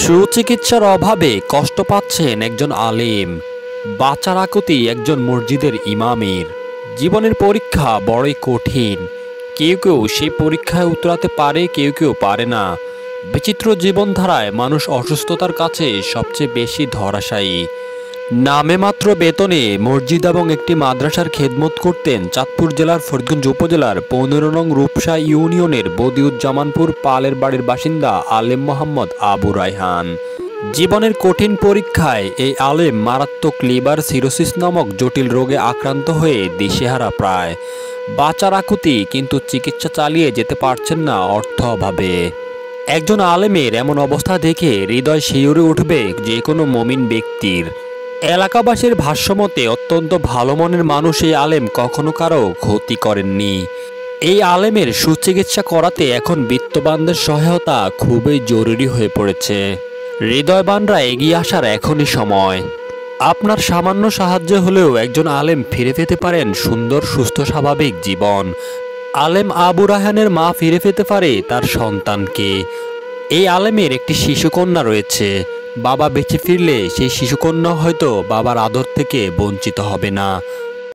সুচিকিৎসার অভাবে কষ্ট পাচ্ছেন একজন আলেম, বাঁচার আকুতি একজন মসজিদের ইমামের। জীবনের পরীক্ষা বড়ই কঠিন। কেউ কেউ সেই পরীক্ষায় উতরাতে পারে, কেউ কেউ পারে না। বিচিত্র জীবনধারায় মানুষ অসুস্থতার কাছে সবচেয়ে বেশি ধরাশায়ী। নামে মাত্র বেতনে মসজিদ এবং একটি মাদ্রাসার খেদমত করতেন চাঁদপুর জেলার ফরিদগঞ্জ উপজেলার ১৫ নং রূপসা ইউনিয়নের বদিউজ্জামানপুর পালের বাড়ির বাসিন্দা আলেম মোহাম্মদ আবু রায়হান। জীবনের কঠিন পরীক্ষায় এই আলেম মারাত্মক লিভার সিরোসিস নামক জটিল রোগে আক্রান্ত হয়ে দিশেহারা প্রায়। বাঁচার আকুতি, কিন্তু চিকিৎসা চালিয়ে যেতে পারছেন না অর্থ অভাবে। একজন আলেমের এমন অবস্থা দেখে হৃদয় শিউরে উঠবে যে কোনো মমিন ব্যক্তির। এলাকাবাসীর ভাষ্যমতে অত্যন্ত ভালো মনের মানুষ এই আলেম কখনো কারো ক্ষতি করেননি। এই আলেমের সুচিকিৎসা করাতে এখন বিত্তবানদের সহায়তা খুবই জরুরি হয়ে পড়েছে। হৃদয়বানরা এগিয়ে আসার এখনই সময়। আপনার সামান্য সাহায্য হলেও একজন আলেম ফিরে পেতে পারেন সুন্দর সুস্থ স্বাভাবিক জীবন। আলেম আবু রায়হানের মা ফিরে পেতে পারে তার সন্তানকে। এই আলেমের একটি শিশুকন্যা রয়েছে। বাবা বেঁচে ফিরলে সেই শিশুকন্যা হয়তো বাবার আদর থেকে বঞ্চিত হবে না।